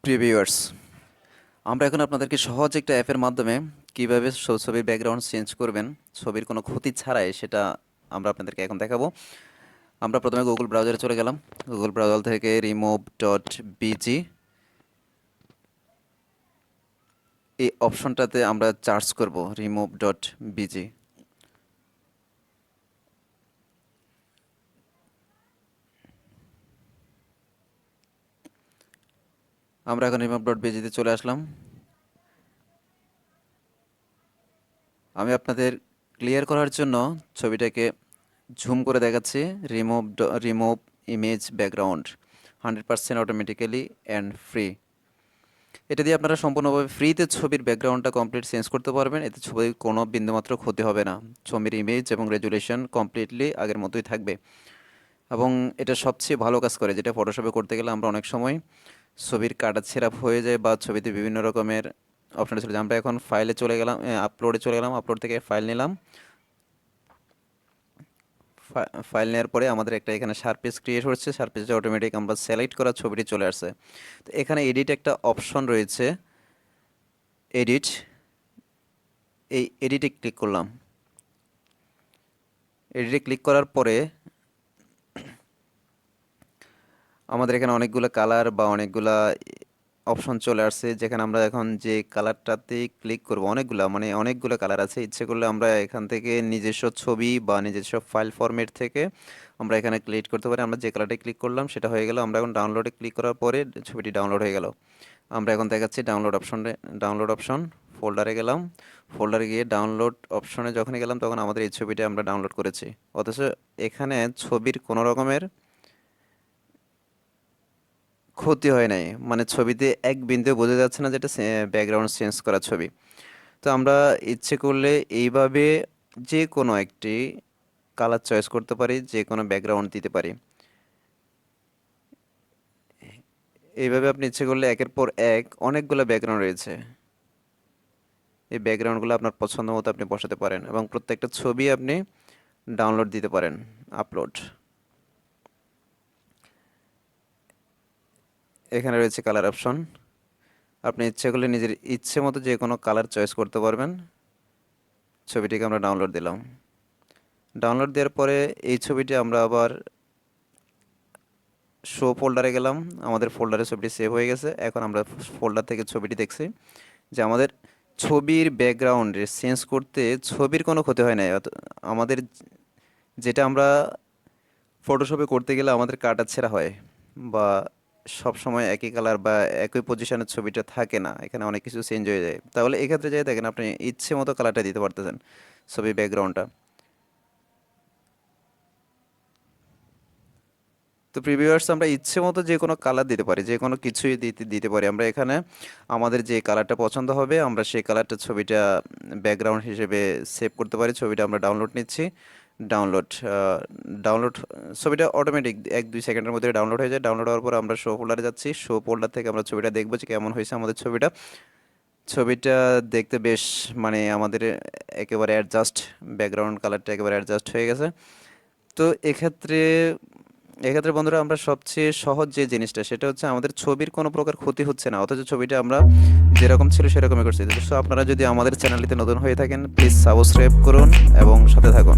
প্রিয় ভিউয়ার্স, আমরা এখন আপনাদেরকে সহজ একটা অ্যাপের মাধ্যমে কিভাবে ছবির ব্যাকগ্রাউন্ড চেঞ্জ করবেন ছবির কোনো ক্ষতি ছাড়াই, সেটা আমরা আপনাদেরকে এখন দেখাবো। আমরা প্রথমে গুগল ব্রাউজারে চলে গেলাম। গুগল ব্রাউজার থেকে remove.bg এই অপশনটাতে আমরা সার্চ করব remove.bg। আমরা এখন remove.bg তে চলে আসলাম। আমি আপনাদের ক্লিয়ার করার জন্য ছবিটাকে ঝুম করে দেখাচ্ছি। Remove image background 100% automatically and free. এটা দিয়ে আপনারা সম্পূর্ণভাবে ফ্রিতে ছবির ব্যাকগ্রাউন্ডটা কমপ্লিট চেঞ্জ করতে পারবেন। এতে ছবির কোনো বিন্দুমাত্র ক্ষতি হবে না। ছবির ইমেজ এবং রেজুলেশন কমপ্লিটলি আগের মতোই থাকবে এবং এটা সবচেয়ে ভালো কাজ করে, যেটা ফটোশপে করতে গেলে আমরা অনেক সময় ছবির কাটাছেঁড়া হয়ে যায় বা ছবিতে বিভিন্ন রকমের অপশন ছিল। আমরা এখন ফাইলে চলে গেলাম, আপলোডে চলে গেলাম। আপলোড থেকে ফাইল নিলাম। ফাইল নেওয়ার পরে আমাদের একটা এখানে সারফেস ক্রিয়েট হচ্ছে। সারফেসে অটোমেটিক আমরা সিলেক্ট করা ছবিটি চলে আসছে। তো এখানে এডিট একটা অপশন রয়েছে, এডিট। এই এডিটে ক্লিক করলাম। এডিটে ক্লিক করার পরে আমাদের এখানে অনেকগুলো কালার বা অনেকগুলা অপশন চলে আসছে, যেখানে আমরা এখন যে কালারটাতে ক্লিক করব, অনেকগুলো কালার আছে। ইচ্ছে করলে আমরা এখান থেকে নিজস্ব ছবি বা নিজস্ব ফাইল ফরম্যাট থেকে আমরা এখানে ক্লিক করতে পারি। আমরা যে কালারটা ক্লিক করলাম সেটা হয়ে গেল। আমরা এখন ডাউনলোডে ক্লিক করার পরে ছবিটি ডাউনলোড হয়ে গেল। আমরা এখন দেখাচ্ছি ডাউনলোড অপশন। ফোল্ডারে গেলাম। ফোল্ডারে গিয়ে ডাউনলোড অপশনে যখনই গেলাম তখন আমাদের এই ছবিটা আমরা ডাউনলোড করেছি। অথচ এখানে ছবির কোনো রকমের ক্ষতি হয় নাই, মানে ছবিতে এক বিন্দু বোঝা যাচ্ছে না যেটা ব্যাকগ্রাউন্ড চেঞ্জ করা ছবি। তো আমরা ইচ্ছে করলে এইভাবে যে কোনো একটি কালার চয়েস করতে পারি, যে কোনো ব্যাকগ্রাউন্ড দিতে পারি। এইভাবে আপনি ইচ্ছে করলে একের পর এক অনেকগুলো ব্যাকগ্রাউন্ড রয়েছে, এই ব্যাকগ্রাউন্ডগুলো আপনার পছন্দ মতো আপনি বসাতে পারেন এবং প্রত্যেকটা ছবি আপনি ডাউনলোড দিতে পারেন, আপলোড। এখানে রয়েছে কালার অপশন। আপনি ইচ্ছে করলে নিজের ইচ্ছে মতো যে কোনো কালার চয়েস করতে পারবেন। ছবিটিকে আমরা ডাউনলোড দিলাম। ডাউনলোড দেওয়ার পরে এই ছবিটি আমরা আবার শো ফোল্ডারে গেলাম। আমাদের ফোল্ডারে ছবিটি সেভ হয়ে গেছে। এখন আমরা ফোল্ডার থেকে ছবিটি দেখছি যে আমাদের ছবির ব্যাকগ্রাউন্ড চেঞ্জ করতে ছবির কোনো ক্ষতি হয় নাই। আমাদের যেটা আমরা ফটোশপে করতে গেলে আমাদের কাটাছেঁড়া হয় বা সব সময় একই কালার বা একই পজিশনের ছবিটা থাকে না, এখানে অনেক কিছু চেঞ্জ হয়ে যায়। তাহলে এক্ষেত্রে যাই দেখেন আপনি ইচ্ছে মতো কালারটা দিতে পারতেছেন ছবির ব্যাকগ্রাউন্ডটা। তো প্রিভিউয়ার্স, আমরা ইচ্ছে মতো যে কোনো কালার দিতে পারি, যে কোনো কিছুই দিতে পারি। আমরা এখানে আমাদের যে কালারটা পছন্দ হবে আমরা সেই কালারটা ছবিটা ব্যাকগ্রাউন্ড হিসেবে সেভ করতে পারি। ছবিটা আমরা ডাউনলোড নিচ্ছি। ডাউনলোড ডাউনলোড ছবিটা অটোমেটিক 1-2 সেকেন্ডের মধ্যে ডাউনলোড হয়ে যায়। ডাউনলোড হওয়ার পর আমরা শো ফোল্ডারে যাচ্ছি। শো ফোল্ডার থেকে আমরা ছবিটা দেখবো যে কেমন হয়েছে আমাদের ছবিটা। ছবিটা দেখতে বেশ, মানে আমাদের একেবারে অ্যাডজাস্ট, ব্যাকগ্রাউন্ড কালারটা একেবারে অ্যাডজাস্ট হয়ে গেছে। তো এক্ষেত্রে এক্ষেত্রে বন্ধুরা, আমরা সবচেয়ে সহজ যে জিনিসটা সেটা হচ্ছে আমাদের ছবির কোনো প্রকার ক্ষতি হচ্ছে না, অথচ ছবিটা আমরা যেরকম ছিল সেরকমই করছি। তো আপনারা যদি আমাদের চ্যানেলটিতে নতুন হয়ে থাকেন প্লিজ সাবস্ক্রাইব করুন এবং সাথে থাকুন।